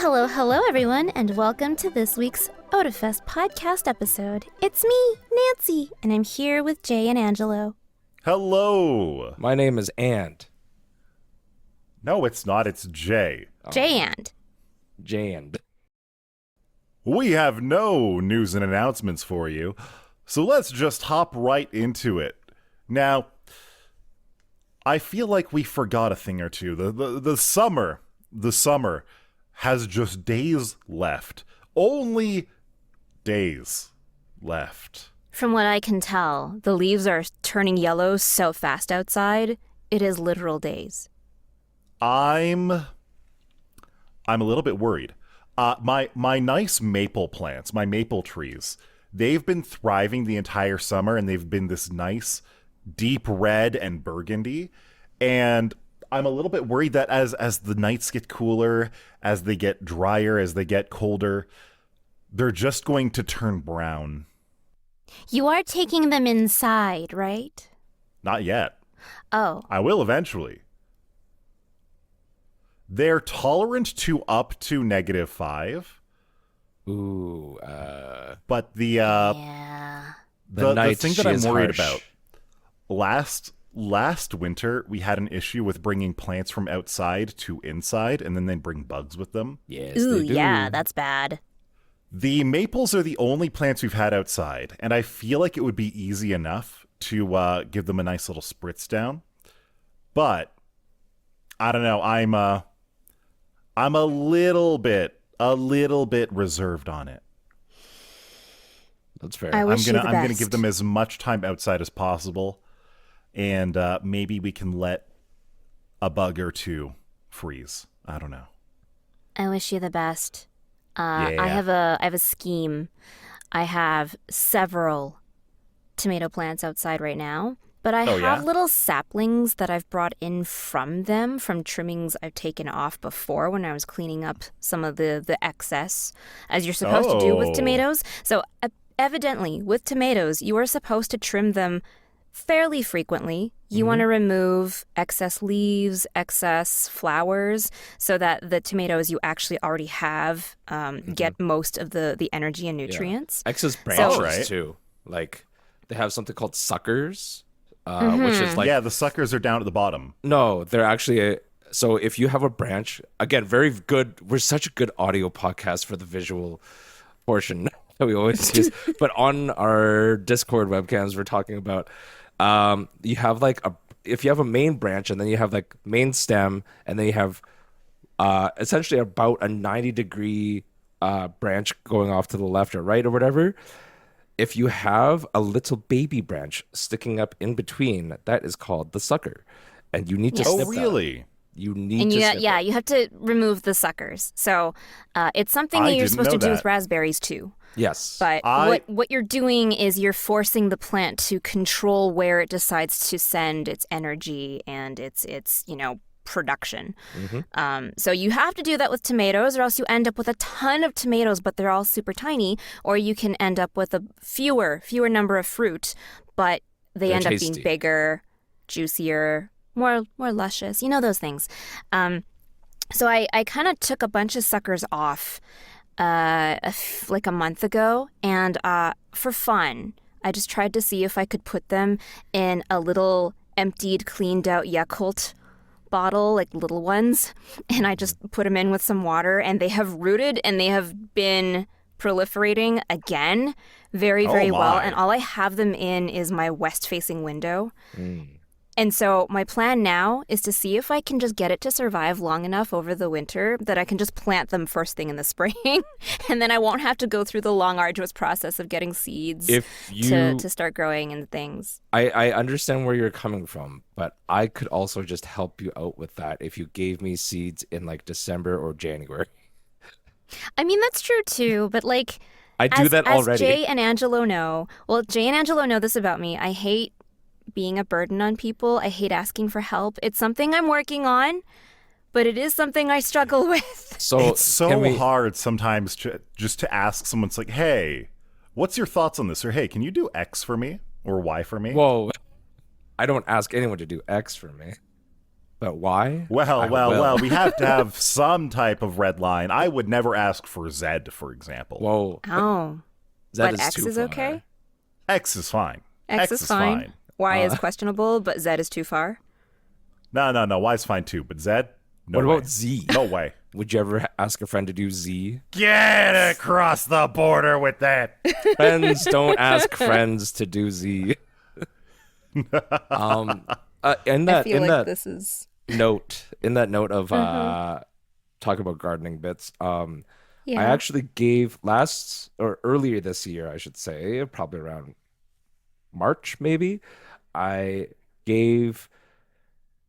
Hello, everyone, and welcome to this week's Otafest podcast episode. It's me, Nancy, and I'm here with Jay and Angelo. Hello. My name is And. No, it's not. It's Jay. Jay and. Jand. We have no news and announcements for you, so let's just hop right into it. Now, I feel like we forgot a thing or two. The summer has just days left. Only days left. From what I can tell, the leaves are turning yellow so fast outside, it is literal days. I'm a little bit worried. My nice maple plants, my maple trees, they've been thriving the entire summer, and they've been this nice deep red and burgundy. And I'm a little bit worried that as the nights get cooler, as they get drier, as they get colder, they're just going to turn brown. You are taking them inside, right? Not yet. Oh. I will eventually. They're tolerant to up to -5. Ooh, but the night thing that I'm is worried harsh. about, last winter we had an issue with bringing plants from outside to inside, and then they bring bugs with them. yes, Ooh, they do. yeah, that's bad. The maples are the only plants we've had outside, and I feel like it would be easy enough to give them a nice little spritz down. But I don't know. I'm a little bit reserved on it. That's fair. I wish you the I'm gonna best. give them as much time outside as possible, and maybe we can let a bug or two freeze. I don't know. I wish you the best. Yeah. I have a scheme. I have several tomato plants outside right now, but I Oh, have yeah? little saplings that I've brought in from them, from trimmings I've taken off before when I was cleaning up some of the excess, as you're supposed to do with Oh. tomatoes. So evidently, with tomatoes, you are supposed to trim them fairly frequently. You want to remove excess leaves, excess flowers, so that the tomatoes you actually already have get most of the energy and nutrients. Excess branches Alright. too. Like they have something called suckers, which is like Yeah, the suckers are down at the bottom. no, they're actually. So if you have a branch, again, very good. We're such a good audio podcast for the visual portion that we always use. But on our Discord webcams, we're talking about you have like if you have a main branch, and then you have like main stem, and then you have essentially about a 90-degree branch going off to the left or right or whatever. If you have a little baby branch sticking up in between, that is called the sucker, and you need to Yes. Oh, snip that. really? You need And to you, snip yeah, it. you have to remove the suckers. So it's something I that you're didn't supposed to know do with that. raspberries too. Yes. But I- what you're doing is you're forcing the plant to control where it decides to send its energy and its production. So you have to do that with tomatoes, or else you end up with a ton of tomatoes, but they're all super tiny. Or you can end up with a fewer number of fruit, but they They're end up tasty. being bigger, juicier, more luscious. You know those things. So I kind of took a bunch of suckers off like a month ago, and for fun, I just tried to see if I could put them in a little emptied, cleaned out Yakult bottle, like little ones, and I just put them in with some water, and they have rooted, and they have been proliferating again very, Oh, very well, my. and all I have them in is my west-facing window. And so my plan now is to see if I can just get it to survive long enough over the winter that I can just plant them first thing in the spring, and then I won't have to go through the long, arduous process of getting seeds If you, to start growing and things. I understand where you're coming from, but I could also just help you out with that if you gave me seeds in like December or January. I mean, that's true too, but like I do that as already. Jay and Angelo know, Jay and Angelo know this about me. I hate being a burden on people. I hate asking for help. It's something I'm working on, but it is something I struggle with. So It's so hard sometimes just to ask someone. It's like, hey, what's your thoughts on this? Or hey, can you do X for me or Y for me? Whoa, I don't ask anyone to do X for me. But why? Well, I well, will. well, we have to have some type of red line. I would never ask for Z, for example. Whoa. Oh, That but is X too is far. okay? X is fine. X is fine. Y is questionable, but Z is too far. No, Y is fine too, but Z? No What way. about Z? No way. Would you ever ask a friend to do Z? Get across the border with that. Friends don't ask friends to do Z. In I feel like that this is... note, of talking about gardening bits, I Yeah. actually gave earlier this year, I should say, probably around March, maybe, I gave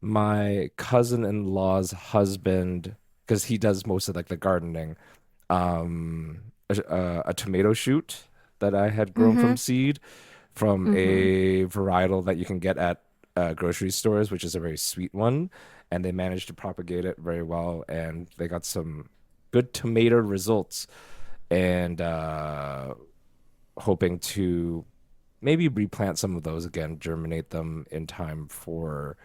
my cousin-in-law's husband, because he does most of like the gardening, a tomato shoot that I had grown from seed from a varietal that you can get at grocery stores, which is a very sweet one, and they managed to propagate it very well, and they got some good tomato results, and hoping to maybe replant some of those again, germinate them in time for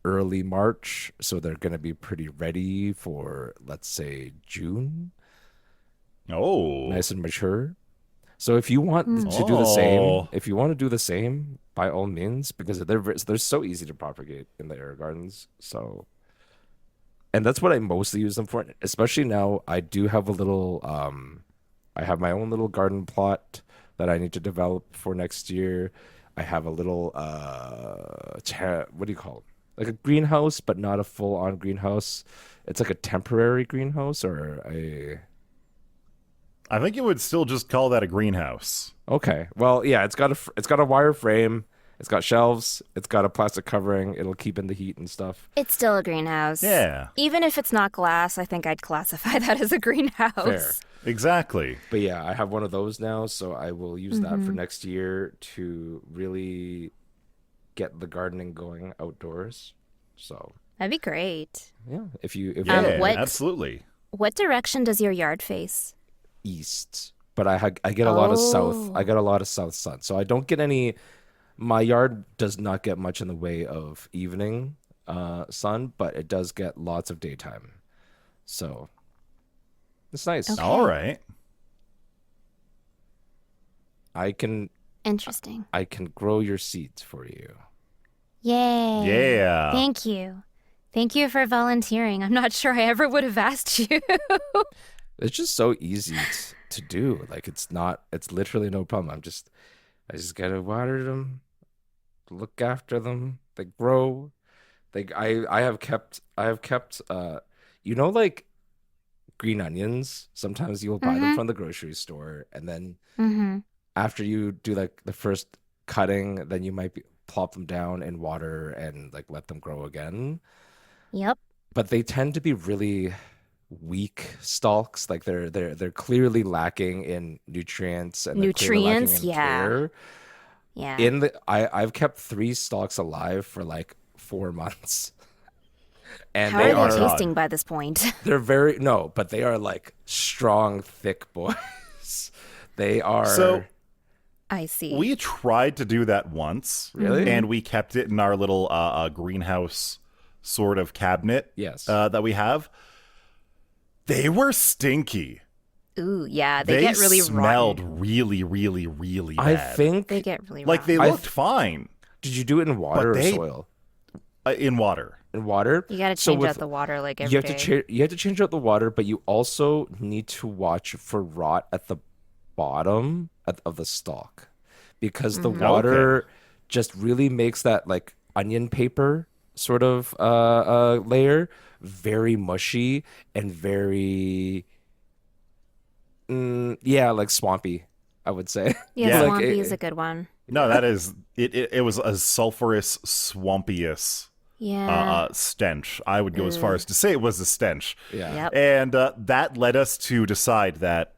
early March, so they're going to be pretty ready for, let's say, June, Oh. nice and mature. So if you want to do the same, by all means, because they're so easy to propagate in the air gardens. So, and that's what I mostly use them for. Especially now, I do have a little, I have my own little garden plot that I need to develop for next year. I have a little, what do you call it? Like a greenhouse, but not a full-on greenhouse. It's like a temporary greenhouse or I think you would still just call that a greenhouse. Okay. Well, yeah, it's got a wire frame, it's got shelves, it's got a plastic covering. It'll keep in the heat and stuff. It's still a greenhouse. Yeah. Even if it's not glass, I think I'd classify that as a greenhouse. Fair. Exactly. But yeah, I have one of those now, so I will use that for next year to really get the gardening going outdoors. So That'd be great. yeah, if you Yeah, what- absolutely. What direction does your yard face? east, but I get a lot of south. Oh. I get a lot of south sun, so I don't get any. My yard does not get much in the way of evening sun, but it does get lots of daytime. So it's nice. Okay. All right. I can Interesting. grow your seeds for you. Yay. Yeah. Thank you. Thank you for volunteering. I'm not sure I ever would have asked you. It's just so easy to do. Like it's literally no problem. I just gotta water them, look after them. They grow. I have kept like green onions. Sometimes you'll buy them from the grocery store, and then after you do like the first cutting, then you might plop them down in water and like let them grow again. Yep. But they tend to be really weak stalks. Like they're clearly lacking in nutrients and they're clearly Nutrients, lacking in yeah. care. Yeah. I've kept 3 stalks alive for like 4 months. And How they are they are tasting by this point? they're but they are like strong, thick boys. They are So I see. we tried to do that once. Really? And we kept it in our little greenhouse sort of cabinet Yes. that we have. They were stinky. Ooh, yeah. They get really smelled rotten. really, really, really I bad. think They get really like rotten. they looked fine did you do it in water But or they- soil? in water. In water? You gotta So change with- out the water like every you have day. you have to change out the water, but you also need to watch for rot at the bottom of the stalk, because the water just really makes that like onion paper sort of layer very mushy and very like swampy, I would say. Yeah, Yeah. Like, swampy is a good one. No, that is it. It was a sulfurous, swampious Yeah. stench. I would go as far as to say it was a stench. Yeah. Yep. And that led us to decide that,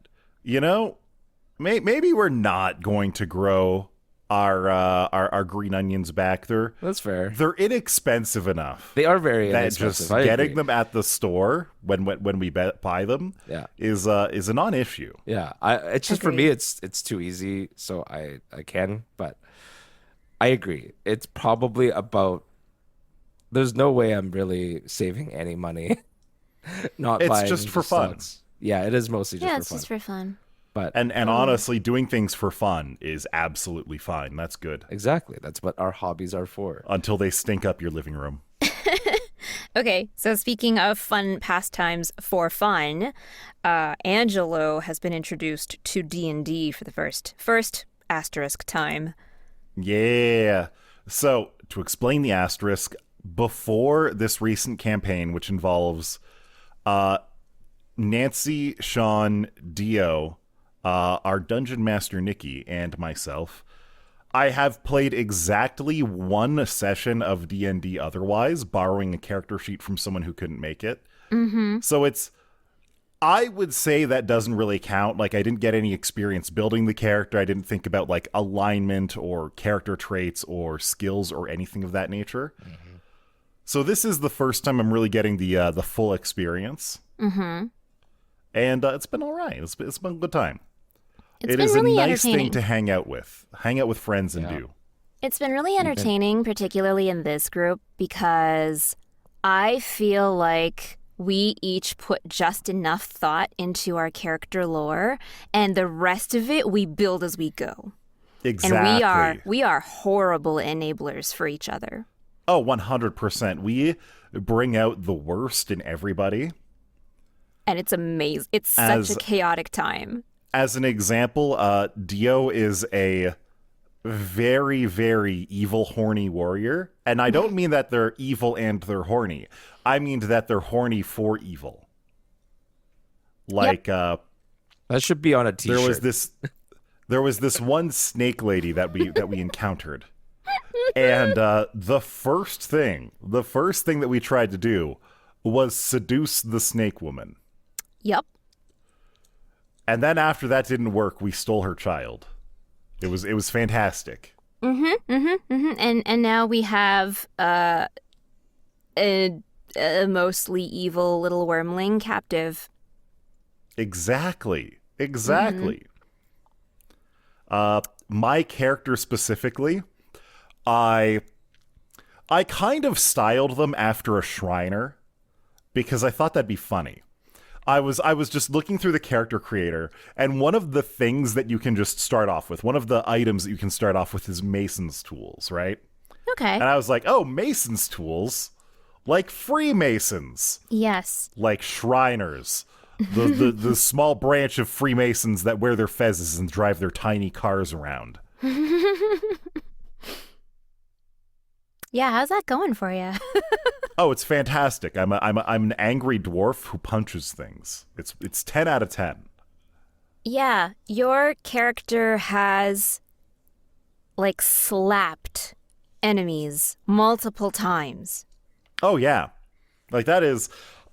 maybe we're not going to grow our green onions back. That's fair. They're inexpensive enough They are very that inexpensive. just I getting agree. them at the store when we buy them Yeah. is a non-issue. Yeah, it's just for me, it's too easy, so I can, but I agree. It's probably about there's no way I'm really saving any money not It's buying just the for fun. stocks. Yeah, it is mostly just Yeah, for it's fun. just for fun. But And honestly, doing things for fun is absolutely fine. That's good. exactly, that's what our hobbies are for. Until they stink up your living room. Okay, so speaking of fun pastimes for fun, Angelo has been introduced to D&D for the first asterisk time. Yeah. So, to explain the asterisk, before this recent campaign, which involves Nancy, Sean, Dio, our dungeon master Nikki, and myself, I have played exactly one session of D&D otherwise, borrowing a character sheet from someone who couldn't make it. Mm-hmm. So I would say that doesn't really count. Like, I didn't get any experience building the character. I didn't think about, like, alignment or character traits or skills or anything of that nature. Mm-hmm. So this is the first time I'm really getting the full experience. Mm-hmm. And it's been all right. It's been a good time. It's It been is really a nice entertaining. thing to hang out with friends and do. It's been really entertaining, particularly in this group, because I feel like we each put just enough thought into our character lore, and the rest of it we build as we go. Exactly. And we are horrible enablers for each other. Oh, 100%. We bring out the worst in everybody. And it's amazing. It's such a chaotic time. As an example, Dio is a very, very evil, horny warrior. And I don't mean that they're evil and they're horny. I mean that they're horny for evil. Like, That should be on a t-shirt. there was this one snake lady that we encountered. And the first thing that we tried to do was seduce the snake woman. Yep. And then after that didn't work, we stole her child. It was fantastic. And now we have a mostly evil little wormling captive. Exactly. My character specifically, I kind of styled them after a Shriner because I thought that'd be funny. I was just looking through the character creator, and one of the things that you can just start off with, one of the items that you can start off with is Mason's tools, right? Okay. And I was like, oh, Mason's tools? Like Freemasons. Yes. Like Shriners. The small branch of Freemasons that wear their fezzes and drive their tiny cars around. Yeah, how's that going for you? Oh, it's fantastic. I'm an angry dwarf who punches things. It's 10 out of 10. Yeah, your character has like slapped enemies multiple times. Oh yeah. Like that is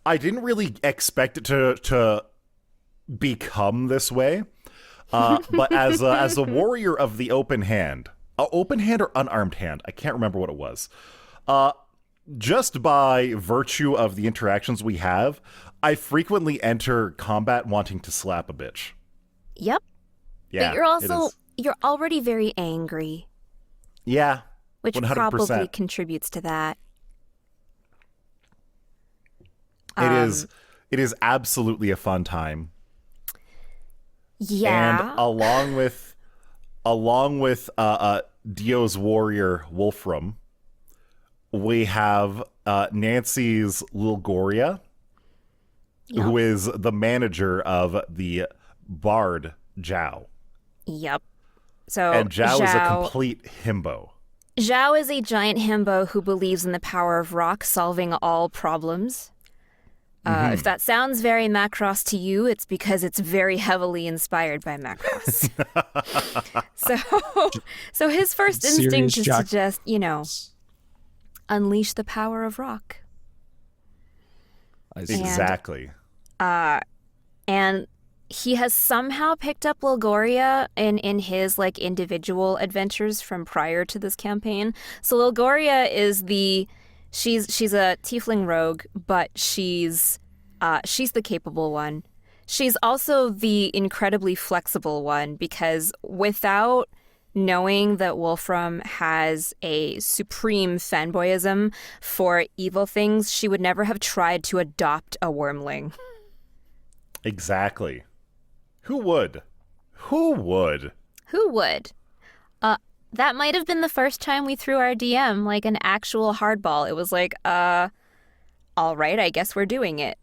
I didn't really expect it to become this way. But as a warrior of the open hand, open hand or unarmed hand, I can't remember what it was. Just by virtue of the interactions we have, I frequently enter combat wanting to slap a bitch. Yep. Yeah. But you're already very angry. Yeah. Which 100%. probably contributes to that. It is absolutely a fun time. Yeah. And along with Dio's warrior Wolfram, we have Nancy's Lilgoria, who is the manager of the bard Zhao. Yep. So And Zhao is a complete himbo. Zhao is a giant himbo who believes in the power of rock solving all problems. If that sounds very Macross to you, it's because it's very heavily inspired by Macross. so his first instinct is to just, unleash the power of rock. Exactly. And he has somehow picked up Lilgoria in his like individual adventures from prior to this campaign. So Lilgoria is she's a tiefling rogue, but she's the capable one. She's also the incredibly flexible one because without knowing that Wolfram has a supreme fanboyism for evil things, she would never have tried to adopt a wormling. Exactly. Who would? Who would? Who would? That might have been the first time we threw our DM like an actual hardball. It was like, all right, I guess we're doing it.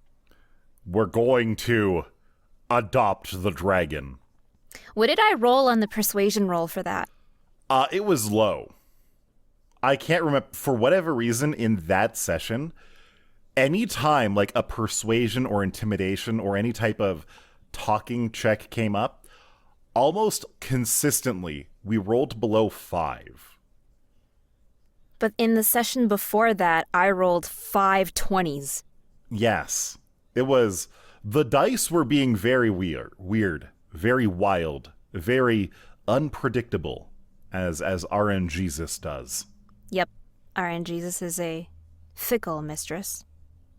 We're going to adopt the dragon. What did I roll on the persuasion roll for that? It was low. I can't remember, for whatever reason, in that session, anytime like a persuasion or intimidation or any type of talking check came up, almost consistently we rolled below 5. But in the session before that, I rolled 5 20s. Yes. It was, the dice were being very weird, very wild, very unpredictable, as RNGesus does. Yep, RNGesus is a fickle mistress.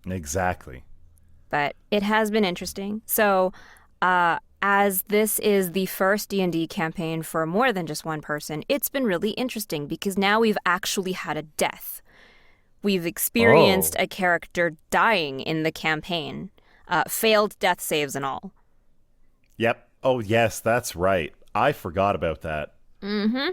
Exactly. But it has been interesting. So, as this is the first D&D campaign for more than just one person, it's been really interesting because now we've actually had a death. We've experienced a character dying in the campaign. Failed death saves and all. Yep. Oh, yes, that's right. I forgot about that. Mm-hmm.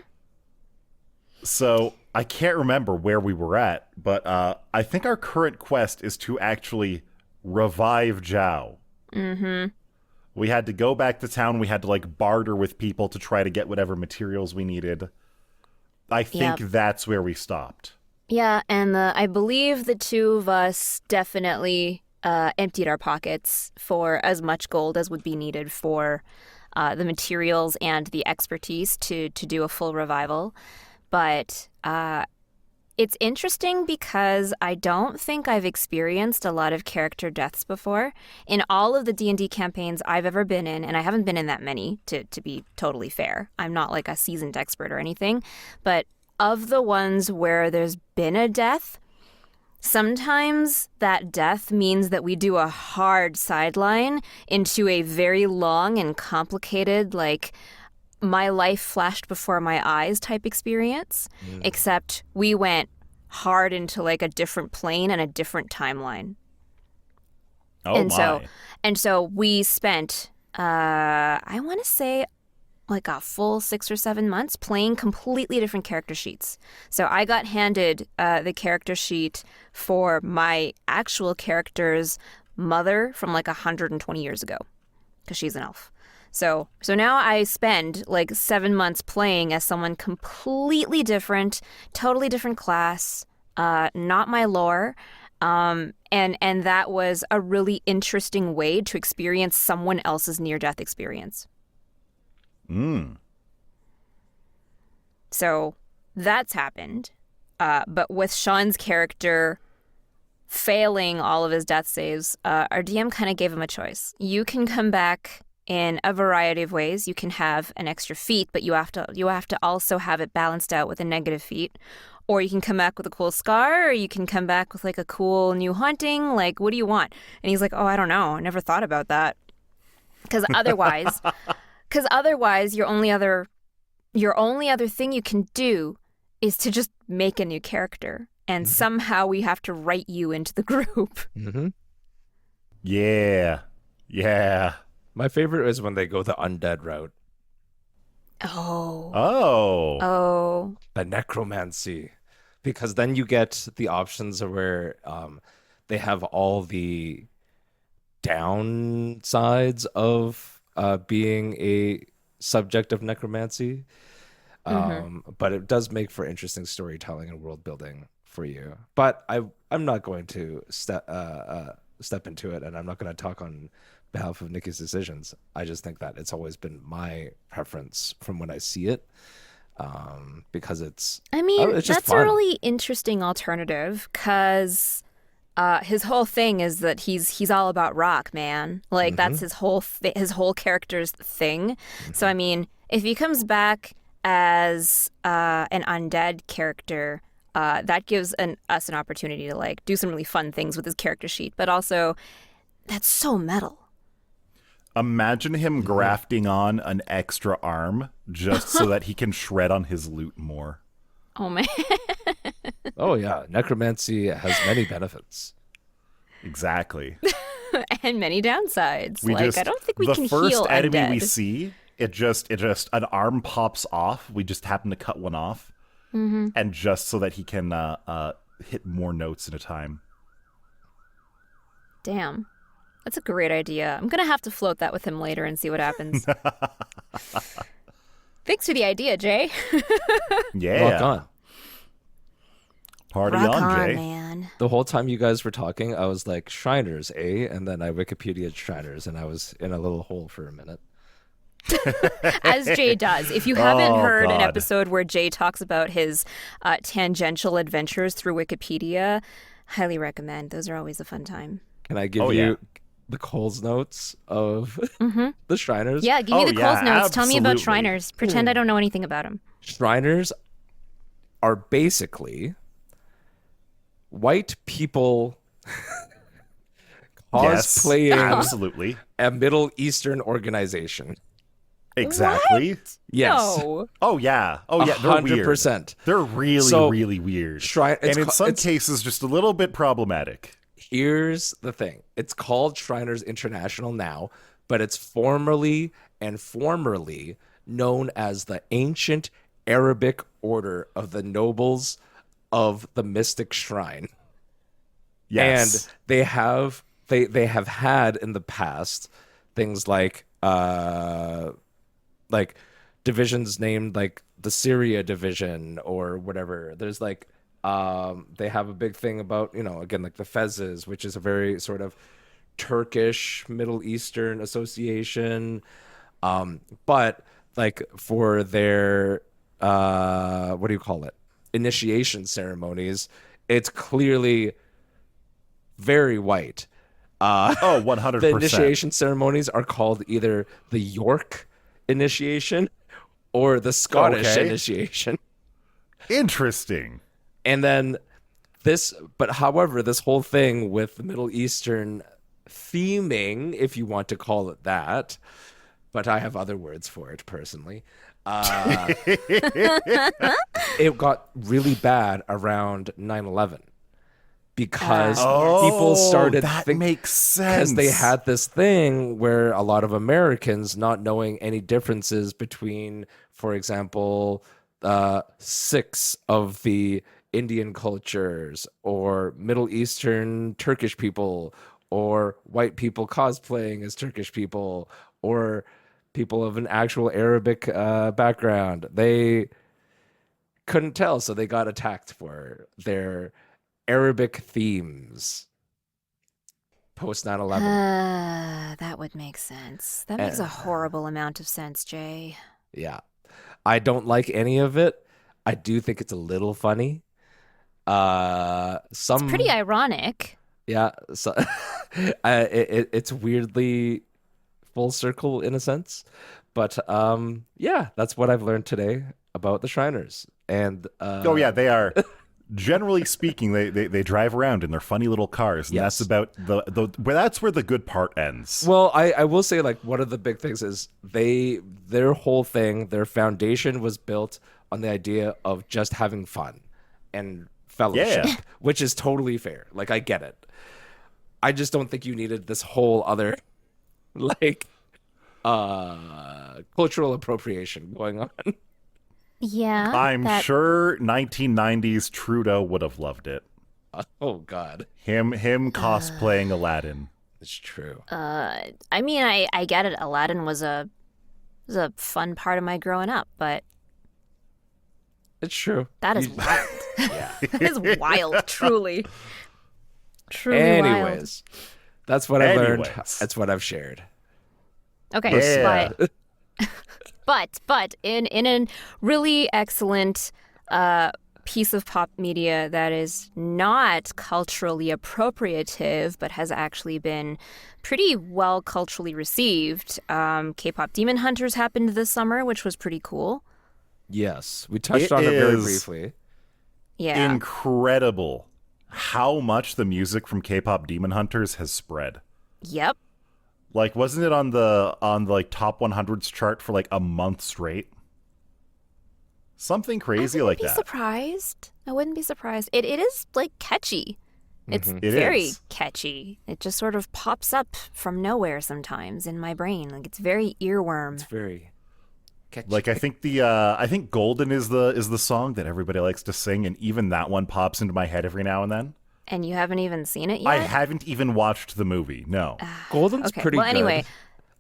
So, I can't remember where we were at, but I think our current quest is to actually revive Zhao. Mm-hmm. We had to go back to town. We had to, like, barter with people to try to get whatever materials we needed. I think that's where we stopped. Yeah, and I believe the two of us definitely emptied our pockets for as much gold as would be needed for the materials and the expertise to do a full revival. But it's interesting because I don't think I've experienced a lot of character deaths before. In all of the D&D campaigns I've ever been in, and I haven't been in that many, to be totally fair. I'm not like a seasoned expert or anything. But of the ones where there's been a death, sometimes that death means that we do a hard sideline into a very long and complicated, like, my life flashed before my eyes type experience, except we went hard into like a different plane and a different timeline. Oh, and so we spent, I want to say, like a full 6 or 7 months playing completely different character sheets. So I got handed the character sheet for my actual character's mother from like 120 years ago, because she's an elf. So now I spend like 7 months playing as someone completely different, totally different class, not my lore. And that was a really interesting way to experience someone else's near-death experience. So that's happened. But with Sean's character failing all of his death saves, our DM kind of gave him a choice. You can come back in a variety of ways. You can have an extra feat, but you have to also have it balanced out with a negative feat. Or you can come back with a cool scar, or you can come back with like a cool new haunting. Like, what do you want? And he's like, oh, I don't know. I never thought about that. Because otherwise, your only other thing you can do is to just make a new character. And somehow we have to write you into the group. Mm-hmm. Yeah. My favorite is when they go the undead route. Oh. The necromancy. Because then you get the options where they have all the downsides of being a subject of necromancy. But it does make for interesting storytelling and world building for you. But I'm not going to step into it, and I'm not going to talk on behalf of Nikki's decisions. I just think that it's always been my preference from when I see it, because it's just that's fun. a really interesting alternative, because his whole thing is that he's all about rock, man. Like that's his whole character's thing. So I mean, if he comes back as an undead character, that gives us an opportunity to like do some really fun things with his character sheet, but also that's so metal. Imagine him grafting on an extra arm just so that he can shred on his loot more. Oh man. Oh yeah, necromancy has many benefits. Exactly. And many downsides. We like just, I don't think we the can first heal enemy undead. we see, it just an arm pops off. We just happen to cut one off, and just so that he can hit more notes at a time. Damn. That's a great idea. I'm gonna have to float that with him later and see what happens. Thanks for the idea, Jay. Yeah. Rock on. Party Rock on, Jay. man. The whole time you guys were talking, I was like, Shriners, eh? And then I Wikipedia'd Shriners, and I was in a little hole for a minute. As Jay does. If you haven't heard an God. episode where Jay talks about his tangential adventures through Wikipedia, highly recommend. Those are always a fun time. Can I give Oh, you yeah. the Coles notes of the Shriners? Yeah, give me Oh, the yeah, Coles notes. Tell me about absolutely. Shriners. Pretend I don't know anything about them. Shriners are basically white people Yes, cosplaying absolutely. a Middle Eastern organization. Exactly. Yes. No. Oh yeah. Oh yeah. They're weird. 100%. They're really, So, really weird. it's and in ca- some it's- cases, just a little bit problematic. Here's the thing. It's called Shriners International now, but it's formerly known as the Ancient Arabic Order of the Nobles of the Mystic Shrine. Yes. And they have had in the past things like divisions named like the Syria division or whatever. There's like they have a big thing about, again, like the Fezes, which is a very sort of Turkish Middle Eastern association. But like for their what do you call it? Initiation ceremonies, it's clearly very white. Oh, 100%. The initiation ceremonies are called either the York initiation or the Scottish Okay. initiation. Interesting. And then however, this whole thing with the Middle Eastern theming, if you want to call it that, but I have other words for it personally. It got really bad around 9/11 because people started that makes sense. because they had this thing where a lot of Americans not knowing any differences between, for example, 6 of the Indian cultures or Middle Eastern Turkish people or white people cosplaying as Turkish people or people of an actual Arabic background. They couldn't tell, so they got attacked for their Arabic themes post 9/11. That would make sense. That makes a horrible amount of sense, Jay. Yeah. I don't like any of it. I do think it's a little funny. It's pretty ironic. Yeah, so it's weirdly full circle in a sense, but yeah, that's what I've learned today about the Shriners. And Oh yeah, they are. Generally speaking, they drive around in their funny little cars, and Yes. that's about that's where the good part ends. Well, I will say, like, one of the big things is their whole thing, their foundation was built on the idea of just having fun and fellowship, Yeah. which is totally fair. Like, I get it. I just don't think you needed this whole other like cultural appropriation going on. Yeah. I'm sure 1990s Trudeau would have loved it. Oh God, Him cosplaying Aladdin. it's true. I mean, I get it. Aladdin was a fun part of my growing up, but It's true. that is wild. That is wild, truly. Truly wild. Anyways, that's what I've learned. Anyways. That's what I've shared. Okay, Yeah. but in a really excellent piece of pop media that is not culturally appropriative, but has actually been pretty well culturally received. K-pop Demon Hunters happened this summer, which was pretty cool. Yes, we touched It on it very is- briefly. Yeah. Incredible how much the music from K-pop Demon Hunters has spread. Yep. Like, wasn't it on the like top 100s chart for like a month straight? Something I crazy wouldn't like be that. surprised. I wouldn't be surprised. It is like catchy. It's It very is. catchy. It just sort of pops up from nowhere sometimes in my brain. Like it's very earworm. It's very catchy. Like I think Golden is the song that everybody likes to sing, and even that one pops into my head every now and then. And you haven't even seen it yet? I haven't even watched the movie. No. Golden's Okay. pretty Well, good. anyway,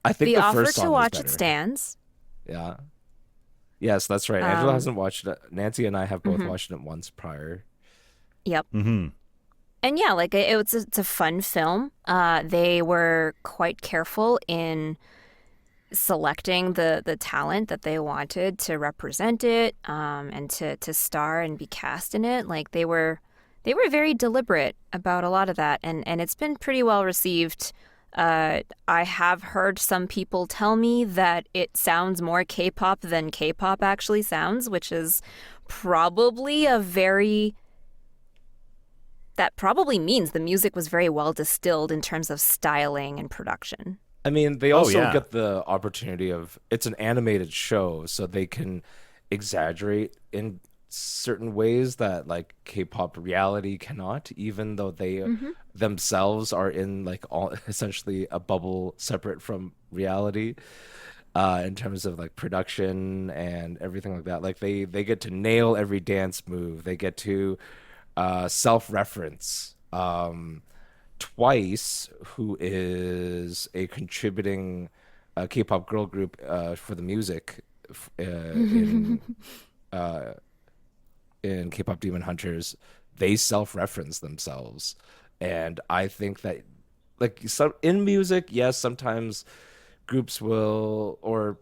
I think the the offer first song to is watch it better. stands. Yeah. Yes, that's right. Angela hasn't watched it. Nancy and I have both watched it once prior. Yep. Mm-hmm. And yeah, like it's a fun film. They were quite careful in selecting the talent that they wanted to represent it, and to star and be cast in it. Like they were very deliberate about a lot of that, and it's been pretty well received. I have heard some people tell me that it sounds more K-pop than K-pop actually sounds, which is probably that probably means the music was very well distilled in terms of styling and production. I mean, they also yeah. get the opportunity of it's an animated show, so they can exaggerate in certain ways that like K-pop reality cannot, even though they themselves are in like all essentially a bubble separate from reality. In terms of like production and everything like that, like they get to nail every dance move. They get to self-reference. Twice, who is a contributing K-pop girl group for the music uh, in K-pop Demon Hunters, they self-reference themselves, and I think that like some in music, yes, sometimes groups will or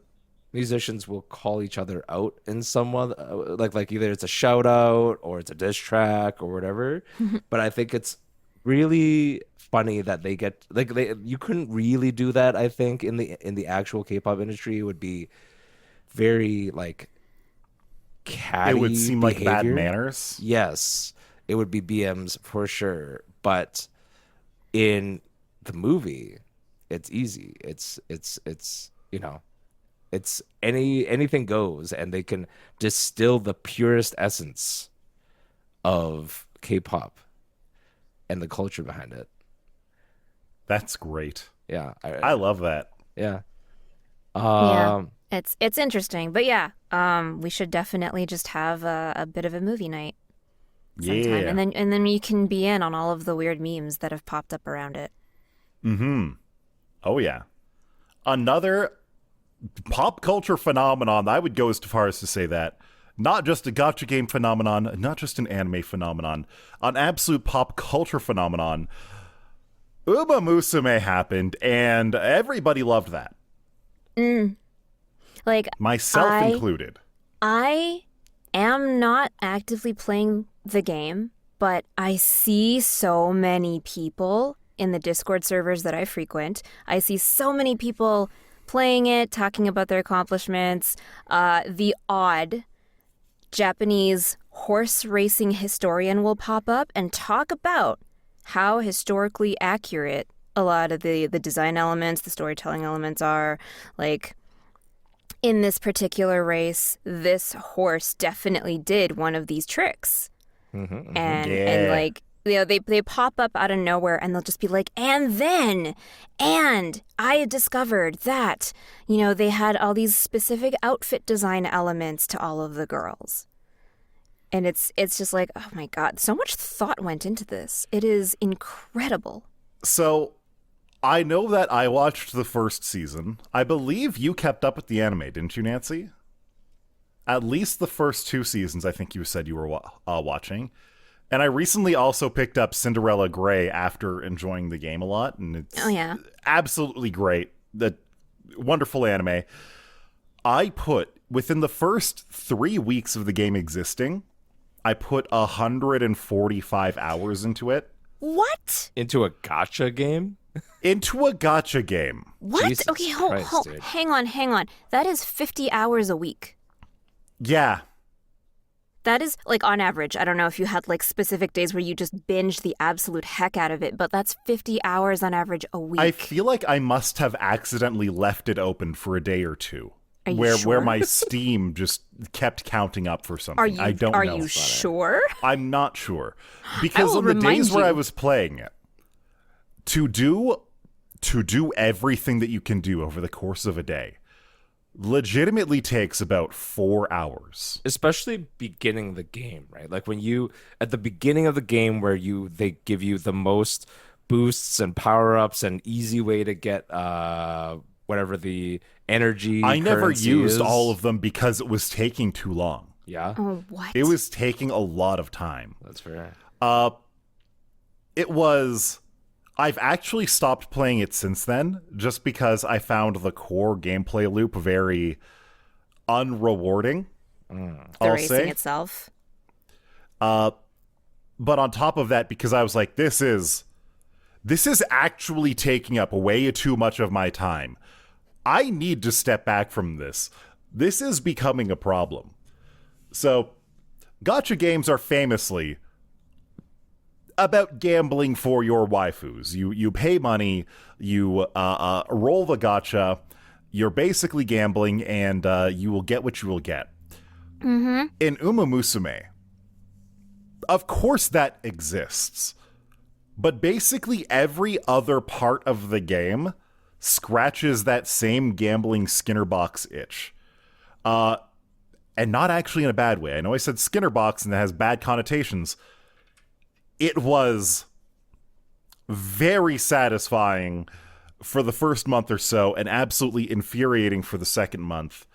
musicians will call each other out in someone like either it's a shout out or it's a diss track or whatever, but I think it's really funny that they get like you couldn't really do that. I think in the actual K-pop industry it would be very like It would catty seem like bad behavior. manners. Yes, it would be BMs for sure, but in the movie it's easy. It's you know, it's anything goes, and they can distill the purest essence of K-pop and the culture behind it. That's great. Yeah, I love that. yeah. Yeah, Um, it's interesting, but yeah, we should definitely just have a bit of a movie night sometime, Yeah. and then you can be in on all of the weird memes that have popped up around it. Mm-hmm. Oh yeah. Another pop culture phenomenon, I would go as far as to say that. Not just a gotcha game phenomenon, not just an anime phenomenon, an absolute pop culture phenomenon. Uma Musume happened, and everybody loved that. Like Myself I included. I am not actively playing the game, but I see so many people in the Discord servers that I frequent. I see so many people playing it, talking about their accomplishments. The odd Japanese horse racing historian will pop up and talk about how historically accurate a lot of the design elements, the storytelling elements are. Like, in this particular race, this horse definitely did one of these tricks. And Yeah. like, you know, they pop up out of nowhere and they'll just be like, and I discovered that, you know, they had all these specific outfit design elements to all of the girls. And it's just like, oh my God, so much thought went into this. It is incredible. So, I know that I watched the first season. I believe you kept up with the anime, didn't you, Nancy? At least the first 2 seasons, I think you said you were watching. And I recently also picked up Cinderella Grey after enjoying the game a lot, and it's Oh yeah. absolutely great. The wonderful anime. I put, within the first 3 weeks of the game existing, I put 145 hours into it. What? into a gotcha game. Into a gotcha game. What? Jesus Okay, Christ, dude. hang on. That is 50 hours a week. Yeah. That is like on average. I don't know if you had like specific days where you just binge the absolute heck out of it, but that's 50 hours on average a I week. feel like I must have accidentally left it open for a day or two. Are you Where sure? my Steam just kept counting up for something. Are you I don't are know. you sure? I'm not sure. Because will on the remind days where you. I was playing it, to do everything that you can do over the course of a day legitimately takes about 4 hours. Especially beginning the game, right? Like when you at the beginning of the game where they give you the most boosts and power-ups and easy way to get whatever the energy I never currency used is. all of them because it was taking too long. Yeah, Oh, what? It was taking a lot of time. that's fair. It was. I've actually stopped playing it since then, just because I found the core gameplay loop very unrewarding. the I'll racing say. itself. But on top of that, because I was like, this is actually taking up way too much of my time. I need to step back from this. This is becoming a problem. So, gacha games are famously about gambling for your waifus. You pay money, you roll the gacha, you're basically gambling, and you will get what you will get. Mm-hmm. In Uma Musume, of course that exists, but basically every other part of the game scratches that same gambling Skinner box itch. And not actually in a bad way. I know I said Skinner box and that has bad connotations. It was very satisfying for the first month or so and absolutely infuriating for the second month.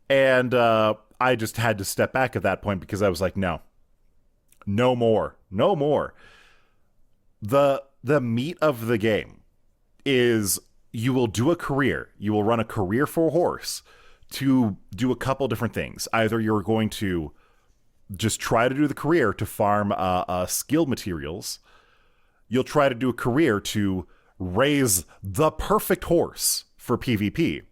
And I just had to step back at that point because I was like, no more. The meat of the game is you will do a career. You will run a career for a horse to do a couple different things. Either you're going to just try to do the career to farm skill materials. You'll try to do a career to raise the perfect horse for PvP.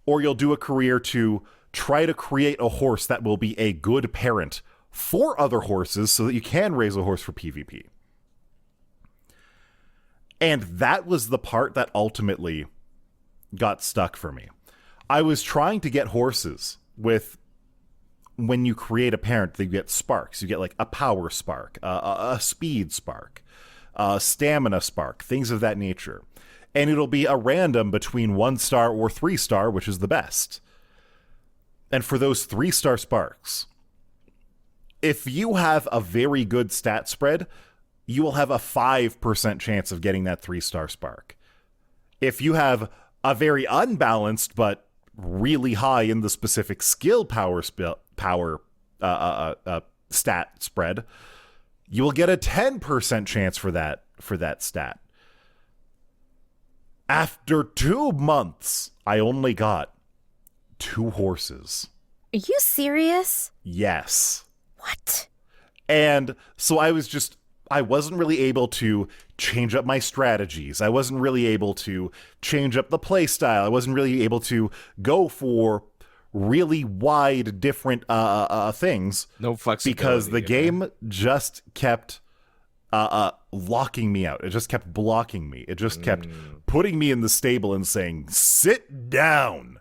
Or you'll do a career to try to create a horse that will be a good parent for other horses so that you can raise a horse for PvP. And that was the part that ultimately got stuck for me. I was trying to get horses with, when you create a parent, you get sparks. You get like a power spark, a speed spark, a stamina spark, things of that nature. And it'll be a random between 1-star or 3-star, which is the best. And for those 3-star sparks, if you have a very good stat spread, you will have a 5% chance of getting that 3-star spark. If you have a very unbalanced but really high in the specific skill power stat spread, you will get a 10% chance for that stat. After 2 months, I only got 2 horses. Are you serious? Yes. What? And so I wasn't really able to change up my strategies. I wasn't really able to change up the play style. I wasn't really able to go for really wide different things. No flexibility. Because the game just kept locking me out. It just kept blocking me. It just kept putting me in the stable and saying, sit down.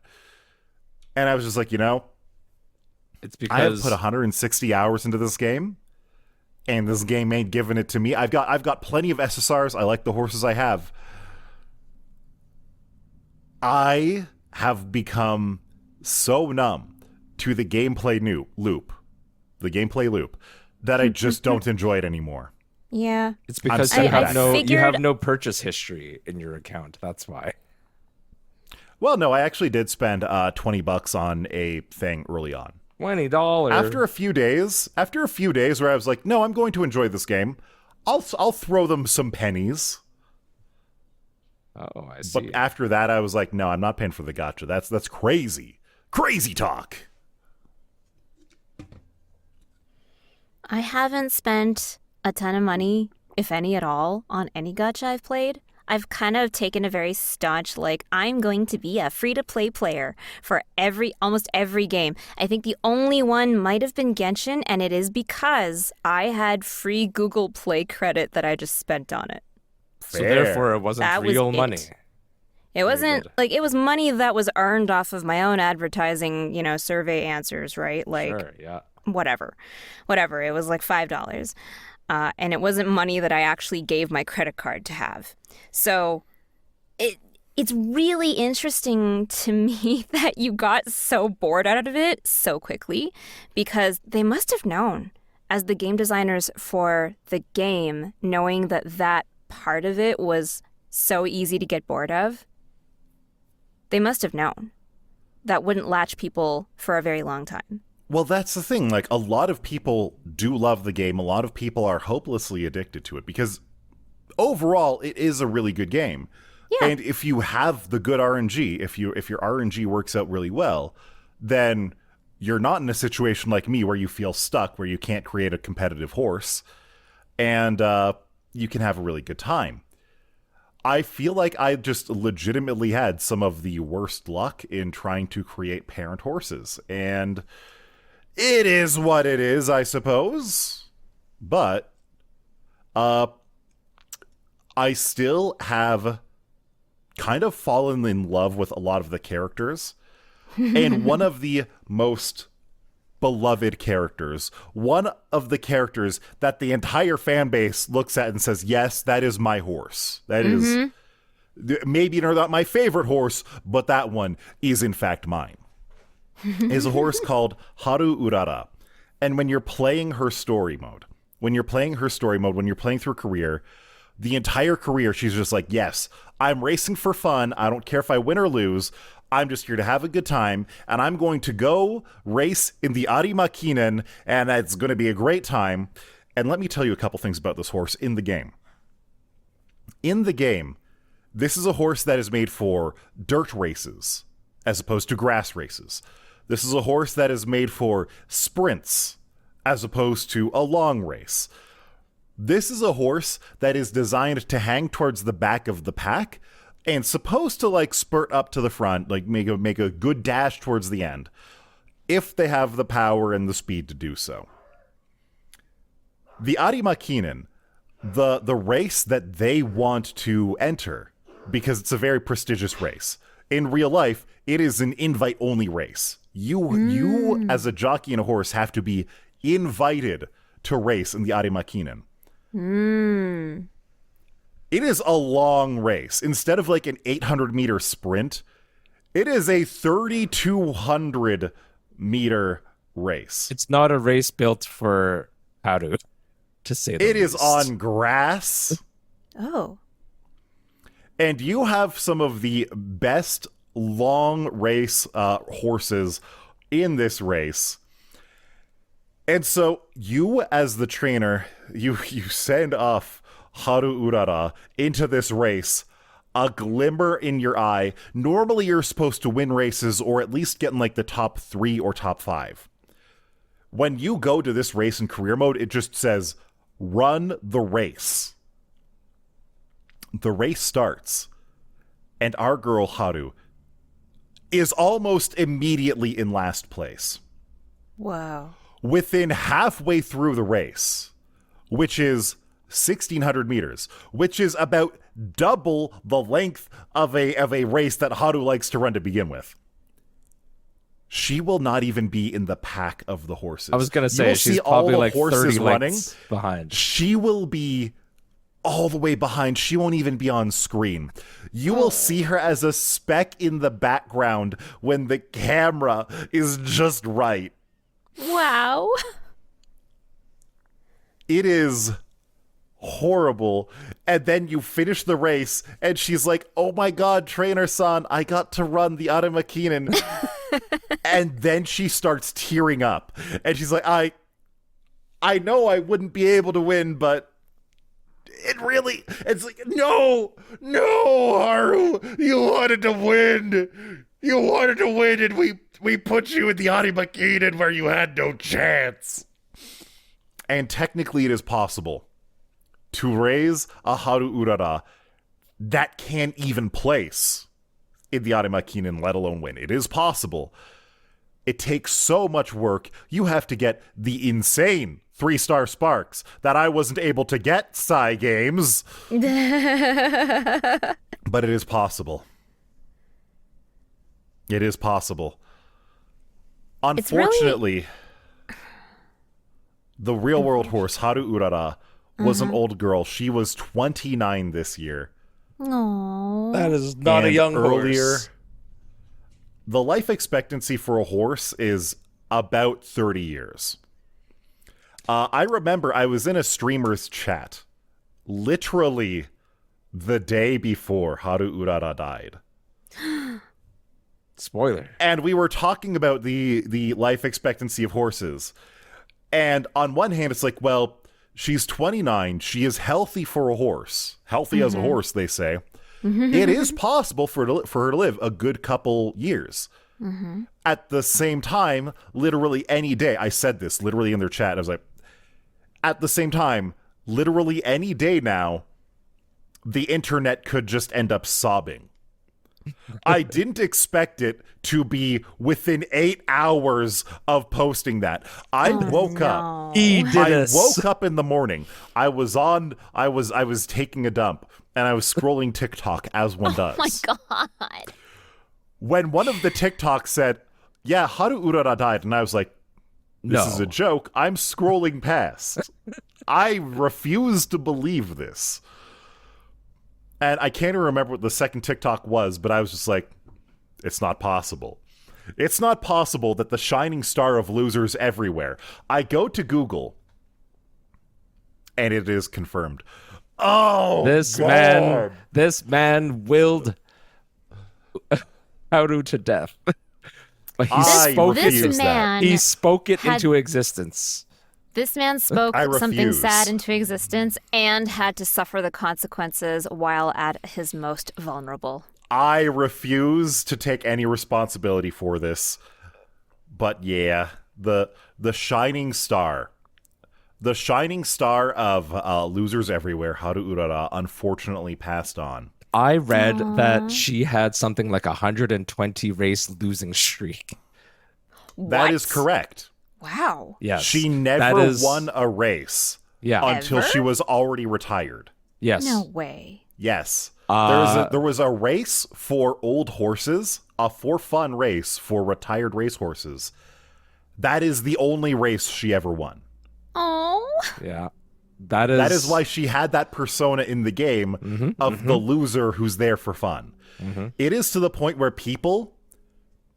And I was just like, It's I have because put 160 hours into this game, and this game ain't giving it to me. I've got plenty of SSRs. I like the horses I have. I have become so numb to the gameplay loop, that I just don't enjoy it anymore. Yeah. it's because I'm you sad have about it. you have figured- no purchase history in your account. That's why. Well, no, I actually did spend $20 on a thing early on. $20. After a few days where I was like, no, I'm going to enjoy this game. I'll throw them some pennies. Oh, I see. But after that, I was like, no, I'm not paying for the gacha. That's crazy. Crazy talk. I haven't spent a ton of money, if any at all, on any gacha I've played. I've kind of taken a very staunch, like, I'm going to be a free-to-play player for almost every game. I think the only one might have been Genshin, and it is because I had free Google Play credit that I just spent on it. So Fair. therefore, it wasn't That was real it. money. It wasn't good. like it was money that was earned off of my own advertising, survey answers, right? Like Sure, yeah. whatever. It was like $5. And it wasn't money that I actually gave my credit card to have. So it's really interesting to me that you got so bored out of it so quickly, because they must have known, as the game designers for the game, knowing that part of it was so easy to get bored of. They must have known that wouldn't latch people for a very long time. Well, that's the thing. Like, a lot of people do love the game. A lot of people are hopelessly addicted to it because overall it is a really good game. Yeah. And if you have the good RNG, if your RNG works out really well, then you're not in a situation like me where you feel stuck, where you can't create a competitive horse, and you can have a really good time. I feel like I just legitimately had some of the worst luck in trying to create parent horses. And it is what it is, I suppose. But I still have kind of fallen in love with a lot of the characters. And one of the most beloved characters, one of the characters that the entire fan base looks at and says, yes, that is my horse. That is maybe not my favorite horse, but that one is in fact mine. Is a horse called Haru Urara. And when you're playing her story mode, when you're playing through career, the entire career, she's just like, yes, I'm racing for fun. I don't care if I win or lose. I'm just here to have a good time, and I'm going to go race in the Arimakinen, and it's going to be a great time. And let me tell you a couple things about this horse in the game. In the game, this is a horse that is made for dirt races as opposed to grass races. This is a horse that is made for sprints as opposed to a long race. This is a horse that is designed to hang towards the back of the pack and supposed to like spurt up to the front, like make a good dash towards the end, if they have the power and the speed to do so. The Arimakinen, the race that they want to enter, because it's a very prestigious race. In real life, it is an invite-only race. You as a jockey and a horse have to be invited to race in the Arimakinen. It is a long race. Instead of like an 800-meter sprint, it is a 3,200-meter race. It's not a race built for Haru, to say the It is least. on grass. Oh. And you have some of the best long race horses in this race. And so you, as the trainer, you send off Haru Urara into this race, a glimmer in your eye. Normally you're supposed to win races or at least get in like the top 3 or top 5. When you go to this race in career mode, it just says, run the race. The race starts, and our girl Haru is almost immediately in last place. Wow. Within halfway through the race, which is 1,600 meters, which is about double the length of a race that Haru likes to run to begin with, she will not even be in the pack of the horses. I was going to say, she's probably like 30 lengths behind. She will be all the way behind. She won't even be on screen. You will see her as a speck in the background when the camera is just right. Wow. It is horrible. And then you finish the race and she's like, oh my god, trainer-san, I got to run the Arimakinen. And then she starts tearing up and she's like, I know I wouldn't be able to win, but it's like, no, Haru, you wanted to win and we put you in the Arimakinen where you had no chance. And technically it is possible to raise a Haru Urara that can't even place in the Arimakinen, let alone win. It is possible. It takes so much work. You have to get the insane 3-star sparks that I wasn't able to get, Psy Games. But it is possible. It is possible. Unfortunately, the real world horse, Haru Urara, was an old girl. She was 29 this year. Aww. That is not a young horse. The life expectancy for a horse is about 30 years. I remember I was in a streamer's chat literally the day before Haru Urara died. Spoiler. And we were talking about the life expectancy of horses. And on one hand, it's like, well, she's 29. She is healthy for a horse. Healthy as a horse, they say. It is possible for her to live a good couple years. At the same time, literally any day, I said this literally in their chat. I was like, at the same time, literally any day now, the internet could just end up sobbing. I didn't expect it to be within 8 hours of posting that. I woke up. I woke up in the morning. I was taking a dump and I was scrolling TikTok as one does. Oh my god. When one of the TikToks said, yeah, Haru Urara died, and I was like, this is a joke. I'm scrolling past. I refuse to believe this. And I can't even remember what the second TikTok was, but I was just like, it's not possible. It's not possible that the shining star of losers everywhere. I go to Google, and it is confirmed. Oh, this man willed Haru to death. But he spoke it into existence. This man spoke something sad into existence and had to suffer the consequences while at his most vulnerable. I refuse to take any responsibility for this. But yeah, the shining star. The shining star of losers everywhere, Haru Urara, unfortunately passed on. I read that she had something like 120 race losing streak. That is correct. Wow. Yes. She never won a race until she was already retired. Yes. No way. Yes. There was a race for old horses, a for fun race for retired racehorses. That is the only race she ever won. Oh. Yeah. That is why she had that persona in the game of the loser who's there for fun. It is to the point where people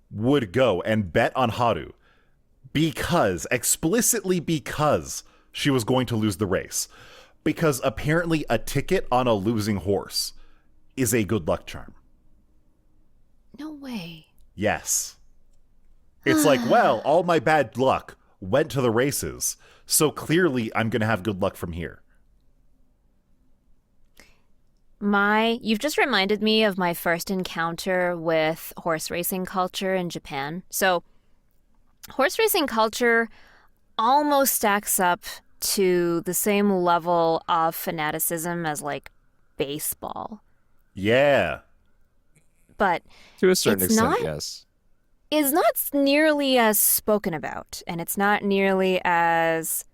would go and bet on Haru explicitly because she was going to lose the race. Because apparently a ticket on a losing horse is a good luck charm. No way. Yes. It's like, well, all my bad luck went to the races. So clearly, I'm going to have good luck from here. You've just reminded me of my first encounter with horse racing culture in Japan. So, horse racing culture almost stacks up to the same level of fanaticism as, like, baseball. Yeah. But to a certain extent, yes. Is not nearly as spoken about, and it's not nearly as,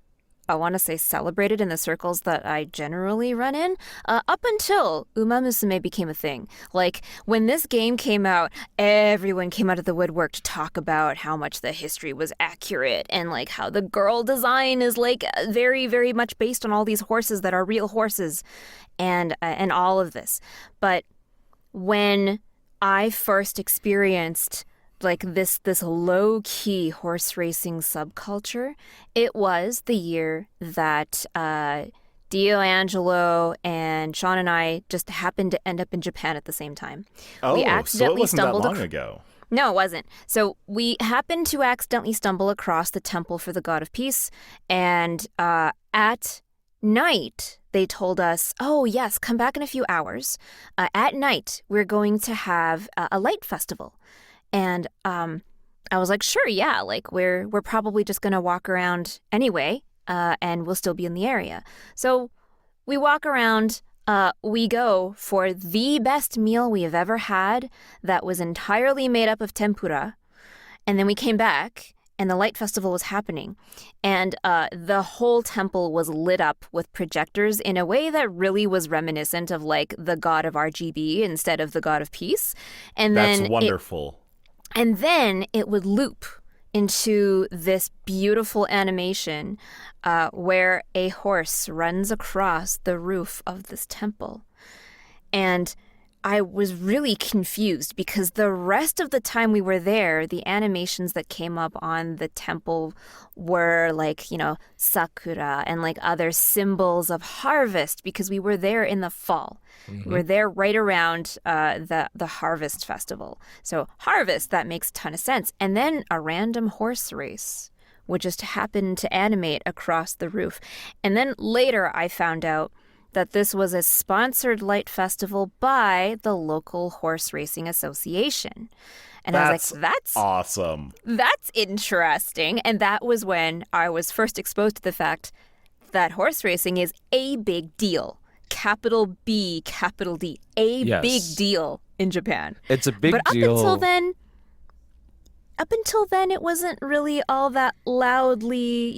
I want to say, celebrated in the circles that I generally run in, up until Uma Musume became a thing. Like, when this game came out, everyone came out of the woodwork to talk about how much the history was accurate, and, like, how the girl design is, like, very, very much based on all these horses that are real horses, and all of this. But when I first experienced like this low-key horse racing subculture, it was the year that Dio, Angelo, and Sean and I just happened to end up in Japan at the same time. Oh, we accidentally so it wasn't that long ago. No, it wasn't. So we happened to accidentally stumble across the Temple for the God of Peace, and at night they told us, oh yes, come back in a few hours. At night we're going to have a light festival. And I was like, sure, yeah, like we're probably just gonna walk around anyway, and we'll still be in the area. So we walk around we go for the best meal we have ever had that was entirely made up of tempura. And then we came back, and the light festival was happening. And the whole temple was lit up with projectors in a way that really was reminiscent of like the god of RGB instead of the god of peace. And That's then wonderful. and then it would loop into this beautiful animation where a horse runs across the roof of this temple. And I was really confused because the rest of the time we were there, the animations that came up on the temple were like, sakura and like other symbols of harvest because we were there in the fall. We were there right around the harvest festival. So harvest, that makes a ton of sense. And then a random horse race would just happen to animate across the roof. And then later I found out that this was a sponsored light festival by the local horse racing association. And I was like, that's awesome. That's interesting. And that was when I was first exposed to the fact that horse racing is a big deal. Capital B, capital D. Big deal in Japan. It's a big but deal. Up until then, it wasn't really all that loudly,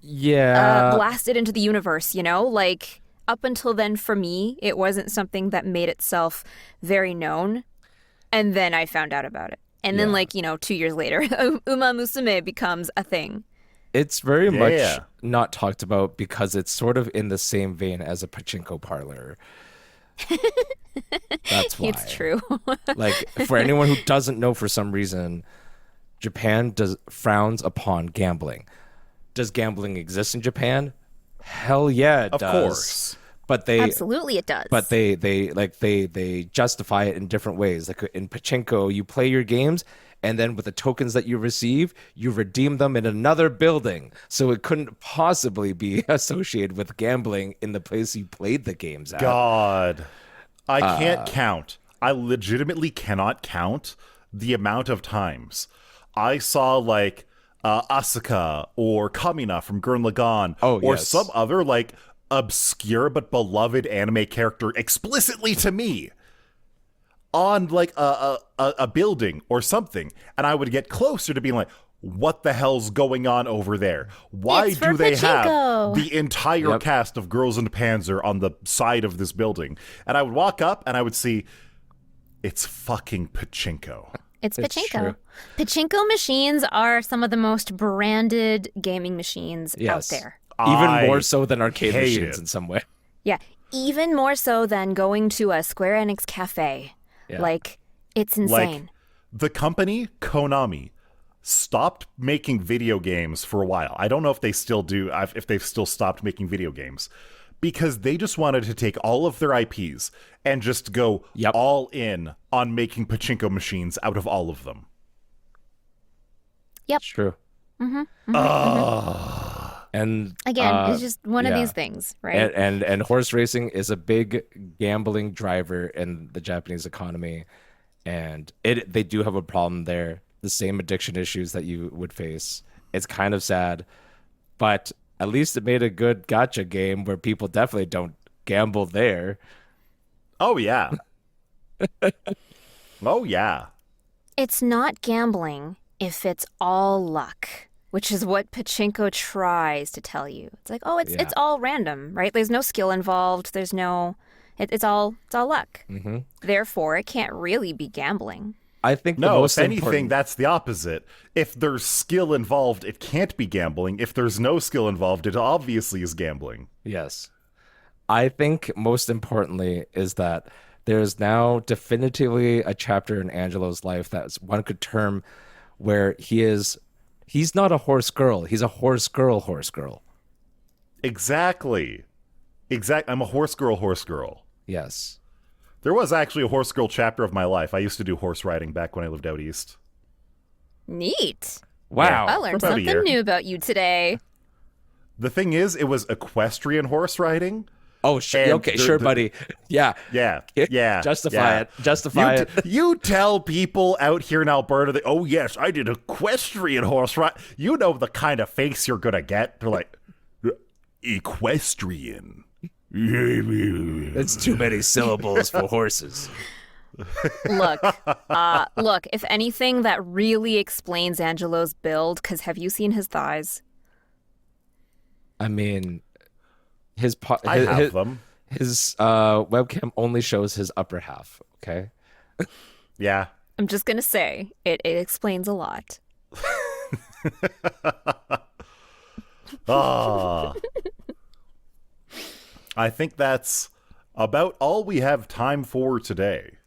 Yeah. blasted into the universe, Like, up until then, for me, it wasn't something that made itself very known. And then I found out about it. And then, 2 years later, Uma Musume becomes a thing. It's very much not talked about because it's sort of in the same vein as a pachinko parlor. That's why. It's true. Like, for anyone who doesn't know, for some reason, Japan frowns upon gambling. Does gambling exist in Japan? Hell yeah, it does. Of course. But they absolutely it does. But they justify it in different ways. Like in pachinko, you play your games, and then with the tokens that you receive, you redeem them in another building. So it couldn't possibly be associated with gambling in the place you played the games at. God, I can't count. I legitimately cannot count the amount of times I saw like Asuka or Kamina from Gurren Lagann or some other like obscure but beloved anime character explicitly to me on like a building or something, and I would get closer to being like, what the hell's going on over there? Why do they have the entire cast of Girls in Panzer on the side of this building? And I would walk up and I would see it's fucking pachinko. It's pachinko. Pachinko machines are some of the most branded gaming machines out there. Even more so than arcade machines in some way. Yeah, even more so than going to a Square Enix cafe. Yeah. Like, it's insane. Like, the company, Konami, stopped making video games for a while. I don't know if they still do, if they've still stopped making video games, because they just wanted to take all of their IPs and just go all in on making pachinko machines out of all of them. Yep. It's true. And again, it's just one of these things, right? And horse racing is a big gambling driver in the Japanese economy, and they do have a problem there. The same addiction issues that you would face. It's kind of sad, but at least it made a good gacha game where people definitely don't gamble there. Oh yeah. Oh yeah. It's not gambling if it's all luck, which is what pachinko tries to tell you. It's like, oh, it's all random, right? There's no skill involved. There's no, it's all luck. Mm-hmm. Therefore, it can't really be gambling. I think if anything, that's the opposite. If there's skill involved, it can't be gambling. If there's no skill involved, it obviously is gambling. Yes. I think most importantly is that there's now definitively a chapter in Angelo's life that one could term where he's not a horse girl. He's a horse girl. Exactly. I'm a horse girl. Yes. There was actually a horse girl chapter of my life. I used to do horse riding back when I lived out east. Neat. Wow. I learned something new about you today. The thing is, it was equestrian horse riding. Oh, sure, buddy. Yeah. Justify it. You tell people out here in Alberta that, oh, yes, I did equestrian horse ride. You know the kind of face you're going to get. They're like, equestrian. It's too many syllables for horses. Look, if anything, that really explains Angelo's build, because have you seen his thighs? I mean, I have them. His webcam only shows his upper half. Okay. Yeah. I'm just gonna say, it explains a lot. Ah. I think that's about all we have time for today.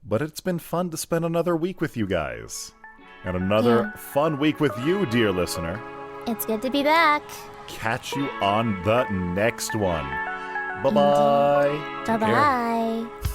But it's been fun to spend another week with you guys. And another fun week with you, dear listener. It's good to be back. Catch you on the next one. Bye-bye. Bye-bye.